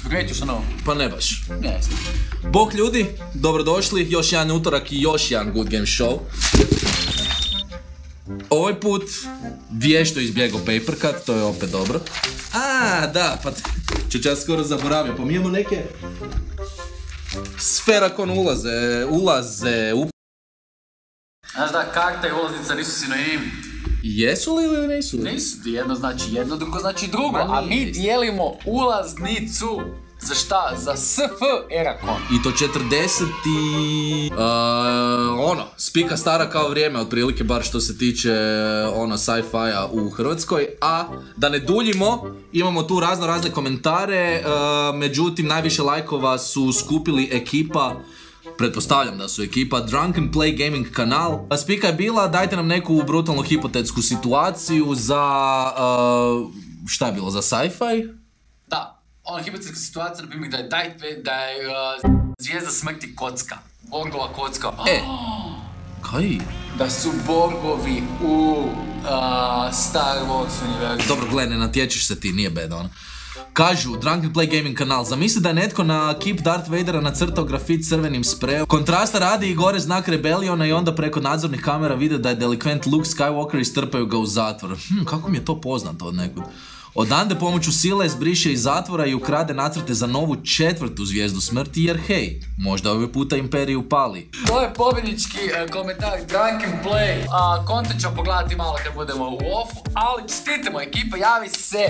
Primijetio što novo? Pa ne baš. Ne. Bok ljudi, dobrodošli, još jedan utorak i još jedan Good Game Show. Ovaj put vješto izbjegao Papercut, to je opet dobro. Da, pa ja skoro zaboravio, pa mi imamo neke Sferakon ulaze u... Znaš da, karta i ulaznica nisu sinonim. Jesu li ili nisu? Nisu, jedno znači jedno, drugo znači drugo, a mi dijelimo ulaznicu. Za šta? Za SF Erakon. I to 40 i... spika stara kao vrijeme, otprilike, bar što se tiče sci-fi-a u Hrvatskoj. A da ne duljimo, imamo tu razne komentare, međutim najviše lajkova su skupili ekipa, pretpostavljam da su ekipa Drunken Play Gaming kanal. Spika je bila, dajte nam neku brutalnu hipotetsku situaciju za... šta je bilo, za sci-fi? Da. Hipotetska situacija, na primjer, da je zvijezda smrti kocka. Borgova kocka. Kaj? Da su Borgovi u Star Wars univerzu. Dobro, gledaj, ne natječeš se ti, nije bed, ono. Kažu, Drunken Play Gaming kanal, zamisli da je netko na kip Darth Vadera nacrtao grafit crvenim sprejom. Kontrasta radi i gore znak Rebelliona i onda preko nadzornih kamera vide da je delikvent Luke Skywalker i strpaju ga u zatvor. Kako mi je to poznato od nekud? Odande pomoću sile zbriše iz zatvora i ukrade nacrte za novu 4. zvijezdu smrti jer hej, možda ovaj puta imperiju pali. To je pobjednički komentar Drunken Play. Content ćemo pogledati malo kad budemo u offu, ali čestitamo ekipa, javi se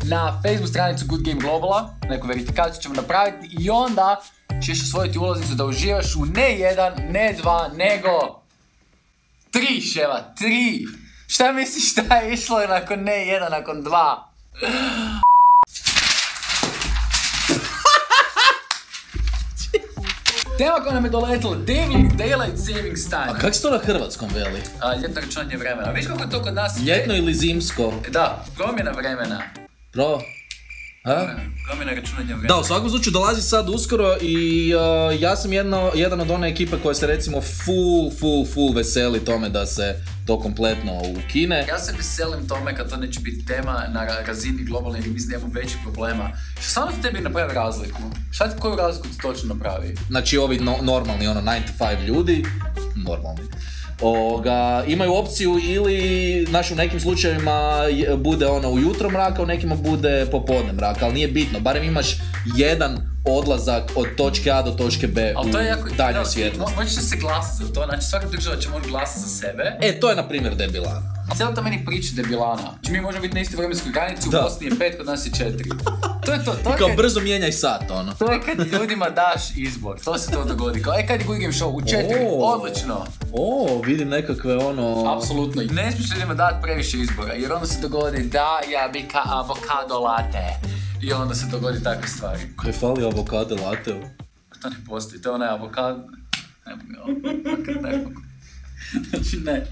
na Facebook stranicu Good Game Globala, neku verifikaciju ćemo napraviti i onda ćeš osvojiti ulaznicu da uživaš u ne jedan, ne dva, nego 3 ševa, 3. Šta misliš šta je išlo nakon ne jedan, nakon 2? Tema koja nam je doletila, Daylight Savings Time. A kak se to na hrvatskom veli? Ljetno računanje vremena. Viš kako je to kod nas? Ljetno ili zimsko? Da, promjena vremena. Promjena računanja vremena. Da, u svakom slučaju dolazi sad uskoro i ja sam jedan od one ekipe koja se recimo full veseli tome da se to kompletno ukine. Ja se veselim tome kad to neće biti tema na razini globalne jer mislim da imamo većih problema. Što samo ti tebi napravi razliku? Šta ti koju razliku ti točno napravi? Znači ovi normalni 9 to 5 ljudi, normalni, imaju opciju ili, znaš, u nekim slučajevima bude ujutro mraka, u nekima bude popodne mraka, ali nije bitno, barem imaš jedan odlazak od točke A do točke B u daljnjoj svjetlosti. Možeš se glasati za to, znači svaka država će morati glasati za sebe. To je na primjer debilana. Cijela ta meni priča debilana. Znači mi možemo biti na istoj vremenskoj granici, u Bosni je 5, kod nas je 4. To je to. Kao brzo mijenjaj sat, ono. To je kad ljudima daš izbor, to se to dogodi. Kao, kad je Good Game Show, u 4, odlično. Vidim nekakve Apsolutno. Ne smiješ ljudima dati previše izbora, jer onda se dogodi da ja bi ka avokado latte. I onda se dogodi takve stvari. Kaj fali avokado latte? To ne postoji, to je onaj avokado... Znači ne.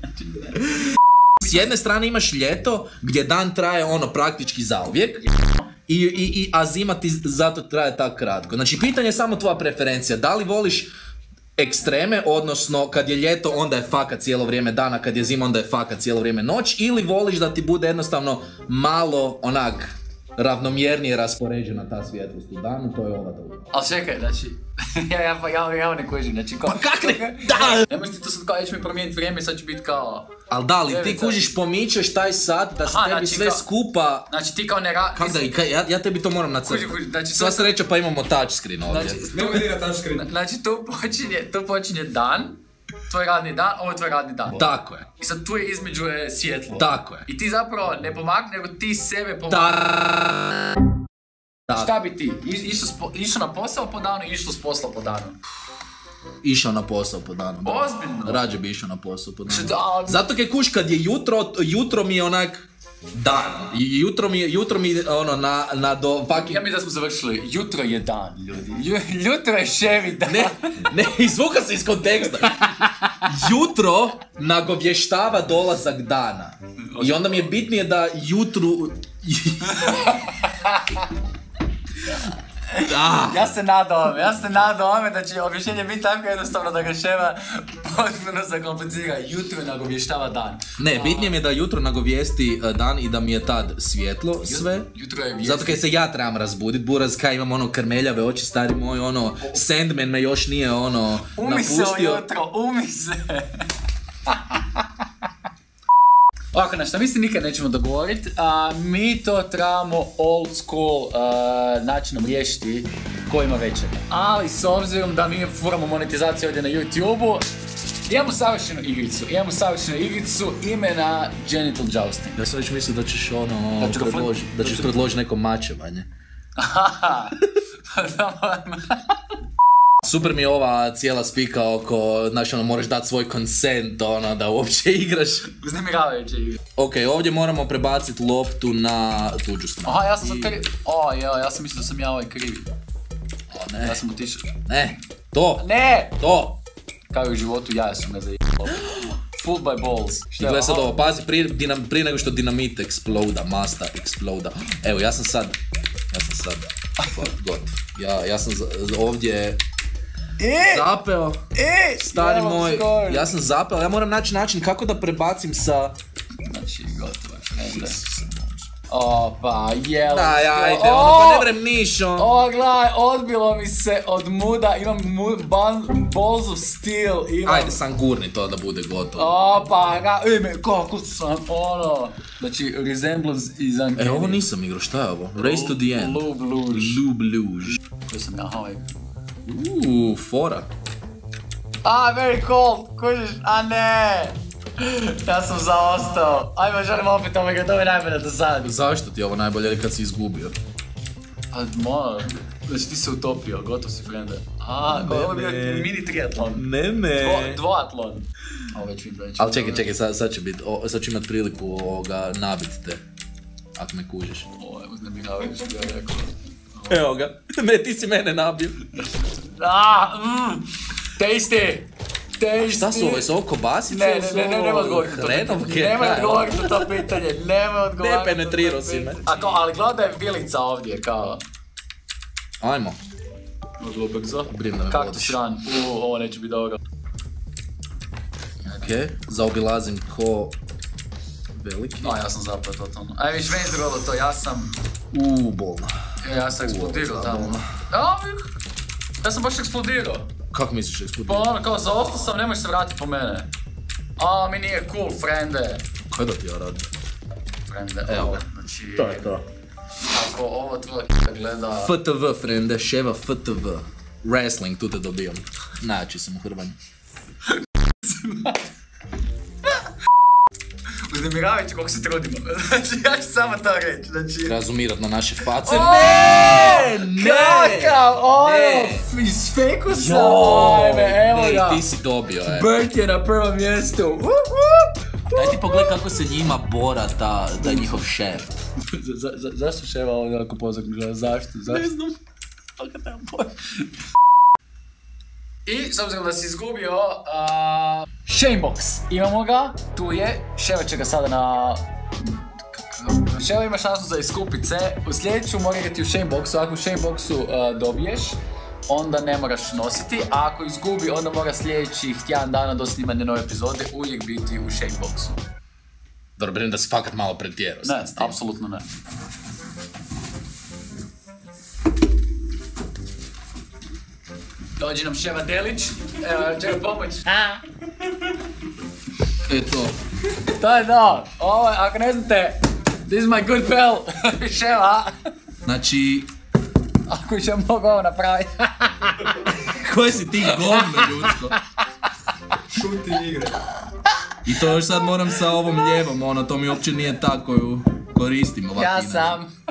S jedne strane imaš ljeto gdje dan traje praktički zauvijek, a zima ti zato traje tako kratko. Znači pitanje je samo tvoja preferencija, da li voliš ekstreme, odnosno kad je ljeto onda je fakat cijelo vrijeme dana, kad je zima onda je fakat cijelo vrijeme noć, ili voliš da ti bude jednostavno malo ravnomjernije raspoređena ta svjetlost u danu, to je ova druga. Ali čekaj, znači, ja ne kužim, znači kao... Pa kak ne? Da! Ne možeš ti to sad kao, ćeš mi promijeniti vrijeme i sad će biti kao... Ali da li ti kužiš, pomičeš taj sat da se tebi sve skupa... Znači ti kao ne... Kako da, ja tebi to moram nacrtati. Sva sreća pa imamo touchscreen ovdje. Ne uvijek na touchscreen. Znači tu počinje dan, tvoj radni dan, ovo je tvoj radni dan. Tako je. I sad tu je između svjetlo. Tako je. I ti zapravo ne pomakne, nego ti sebe pomakne. Šta bi ti? Išao na posao po danu i išlo s posla po danu? Išao na posao po danu. Ozbiljno? Rađe bi išao na posao po danu. Zato kaj kuš, kad je jutro mi je dan. Jutro mi na do fucking... Ja mi da smo završili, jutro je dan, ljudi. Jutro je ševi dan. Ne, izvuka se iz konteksta. Jutro nagovještava dolazak dana. I onda mi je bitnije da jutru... Ja se nadam ome da će objašnjenje biti tako jednostavno da ga Ševa potpuno zakomplicira. Jutro nagovještava dan. Ne, bitnije mi je da jutro nagovijesti dan i da mi je tad svjetlo sve. Jutro je vijesti. Zato kaj se ja trebam razbudit, buraz kaj imam ono krmeljave oči, stari moj, ono, Sandman me još nije ono napustio. Umi se ujutro, umi se. Ovako, na što mi se nikad nećemo dogovoriti, mi to trebamo old school načinom riješiti ko ima večer. Ali s obzirom da mi furamo monetizaciju ovdje na YouTube-u, imamo savršenu igricu imena Genital Jousting. Ja sam već mislio da ćeš ono, da ćeš predložiti neko mačevanje. Super mi je ova cijela spika oko, znaš ono, moraš dati svoj consent, ono, da uopće igraš. Uznemiravajuće igra. Ok, ovdje moramo prebaciti loptu na tuđu stranu. Aha, ja sam sad krivi. Ja sam mislio da sam ja ovaj krivi. O, ne. Ja sam utišao. Ne, to. Ne! To. Kao i u životu, ja sam ga zajebao. Fooled by balls. I gledaj sad ovo, pazi, prije nego što dinamit exploda, masta exploda. Evo, ja sam sad, gotov. Ja sam ovdje zapeo, stari moj, ja sam zapeo, ja moram naći način kako da prebacim sa... Znači, gotovo je, frende. Opa, jelo. Daj, ajde, ono, pa ne vrem niš, O, gledaj, odbilo mi se od muda, imam balls of steel, imam... Ajde, sam gurni to da bude gotovo. Opa, kako sam, ono... Znači, resemblance is uncanny. Ovo nisam igrao, šta je ovo? Race to the end. Lube Luge. Lube Luge. Koji sam ja, ovaj... Fora. Very cold, kužiš, ne! Ja sam zaostao. Ajmo, želim opet ovega, to je najbolje do sad. Zašto ti je ovo najbolje ili kad si izgubio? Znači ti se utopio, gotov si, frende. Ovo je bio mini triatlon. Ne. Dvoatlon. Ali čekaj, sad će imat priliku nabit te. Ako me kužiš. Ovo je uznemiravajući, bi ja rekao. Evo ga, ti si mene nabio. Tasty! Šta su ovo, su ovo kobasice? Nema odgovoriti na to pitanje. Nema odgovoriti na to pitanje, Ne penetrirao si me. Ali gledaj da je vilica ovdje, kao... Ajmo. Glubekzo. Brim da me Kaktus vodiš. run. Ovo neće biti dobro. Okej, zaobilazim ko... veliki. Ja sam zapao totalno. Aj viš, meni izgledalo to, ja sam... Bolno. Ja sam eksplodirao tamo. Ja sam baš eksplodirao. Kako misliš eksplodirao? Pa ono, kao zaostao sam, nemoj se vratiti po mene. Mi nije cool, frende. Kaj da ti ja radim? Frende, Evo. Znači... To je to. Ako ovo tvoja gleda... FTV, frende, Ševa FTV. Wrestling, tu te dobijam. Najjači sam u hrvanju. Uznemiravajući koliko se trudimo. Znači, ja ću samo to reći. Znači... Razumirat na naše face. Ne! Kakav, ono! Iz fekusa! Ajme, evo ga! Ti si dobio, Bert je na prvom mjestu. Daj ti pogledaj kako se njima bora ta njihov šef. Zašto Ševa ovdje ako pozak gleda? Zašto? Ne znam. I s obzirom da si izgubio Shamebox, imamo ga, tu je, Ševa će ga sada na... Ševa ima šansu za iskupit se, u sljedeću mora igrati u Shameboxu, ako u Shameboxu dobiješ, onda ne moraš nositi, a ako izgubi, onda mora sljedećih tjedan dana do snimanja nove epizode uvijek biti u Shameboxu. Dobro, brinem da si fakat malo pretjerao. Ne, apsolutno ne. Dođi nam Ševa Delić, evo, će ga pomoć. Eto. To je to, ovo, ako ne znate, this is my good pal, Ševa. Znači... Ako će mogu ovo napraviti. Koje si ti govno, ljudsko? Šuti igre. I to još sad moram sa ovom ljevom, ono, to mi uopće nije ta koju koristim ovak Ja inače. sam.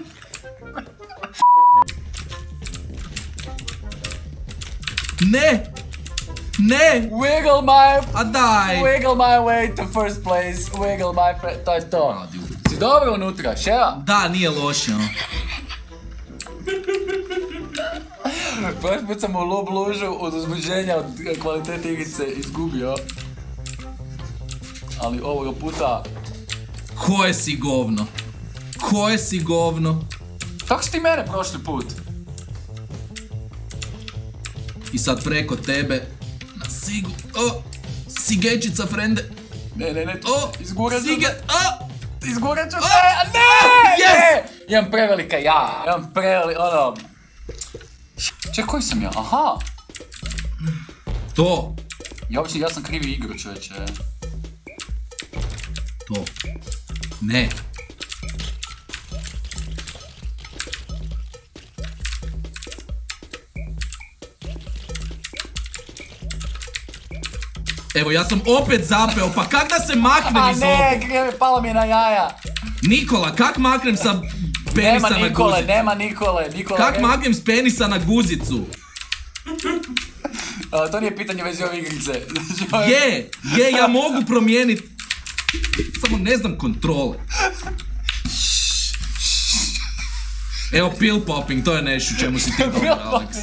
Ne! Ne! Wiggle my... A daj! Wiggle my way to first place, wiggle my... To je to. Si dobro unutra, Ševa? Da, nije loše, ono. Prošli put sam u Lube Lužu od uzbuđenja, od kvalitete igrice izgubio. Ali ovoga puta... Koje si govno? Koje si govno? Kako si ti mene prošli put? I sad preko tebe na Sigu. O! Sigečica, frende. Ne, O! izgurat ću Sige! se. O! Izgurat ću se, ne! Yes! Imam prevelika ja, imam ono... Čekaj, koji sam ja? Aha! To! Ja sam krivi igru, čovječe. To. Ne. Evo, ja sam opet zapeo, pa kak da se maknem iz ovog? Palo mi je na jaja. Nikola, kak maknem sa penisa na guzicu? Nema Nikole. Kak maknem s penisa na guzicu? To nije pitanje vezi ove igrice. Je, ja mogu promijeniti. Samo ne znam kontrole. Evo, pill popping, to je nešto čemu si ti dobar, Alex.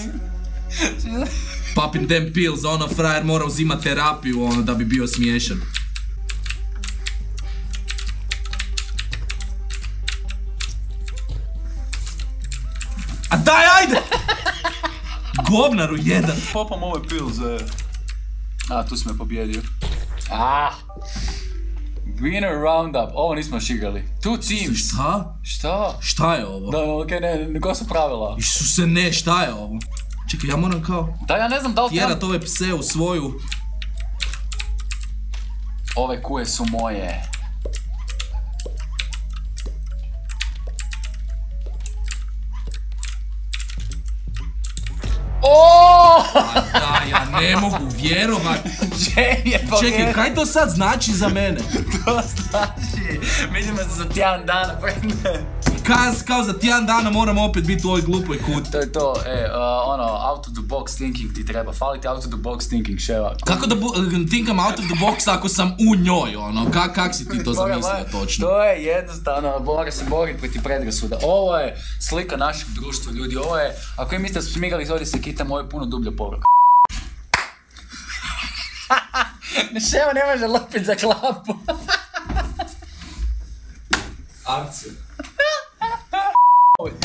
Popping them pills, ono, frajer mora uzimat terapiju, ono, da bi bio smiješan. A daj, ajde! Govnaru jedan. Popam ove pilze. Tu si me pobjedio. Winner Roundup, ovo nismo šigali. Two teams. Šta? Šta je ovo? Da, okej, ne, ko su pravila? Isuse, ne, šta je ovo? Čekaj, ja moram kao... Da, ja ne znam da li tjerat ove pse u svoju... Ove kuje su moje. Da, ja ne mogu vjerovat. Čekaj, kaj to sad znači za mene? To znači, vidimo se za tjedan dana, frende. Kao za tjedan dana moram opet biti u ovoj glupoj kuti. To je to, ono, out of the box thinking ti treba, fali ti out of the box thinking, ševa. Kako da thinkam out of the box ako sam u njoj, ono, kak si ti to zamislio točno? To je jednostavno, mora se boriti protiv predrasuda. Ovo je slika našeg društva, ljudi, ovo je, ako vi mislite da su smigali iz ovdje se kitamo, ovo je puno dublja poruka. Ševa ne može lupit za klapu. Akcija.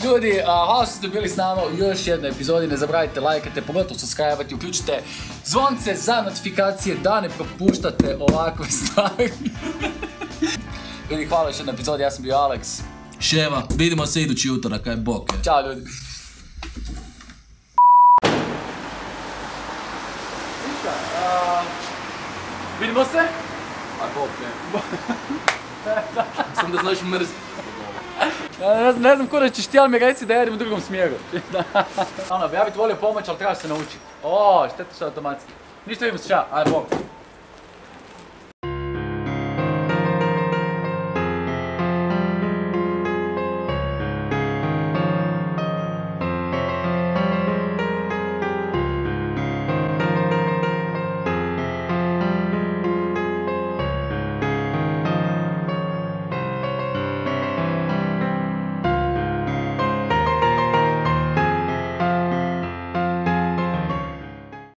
Ljudi, hvala što ste bili s nama u još jednoj epizodi, ne zaboravite lajkate, pogotovo subscribe-ati, uključite zvonce za notifikacije da ne propuštate ovakve stvari. Ljudi, hvala još jednoj epizodi, ja sam bio Alex. Ševa, vidimo se idući utorak, aj boke. Ćao ljudi. Vidimo se? Aj boke. Sam da znaš mrziti. Ne znam kuda ćeš ti, ali mi reci da jedim u drugom smjeru. Ja bih ti volio pomoć, ali trebaš se naučiti. Šteta što automatski. Ništa, vidimo se, čao, aj bok.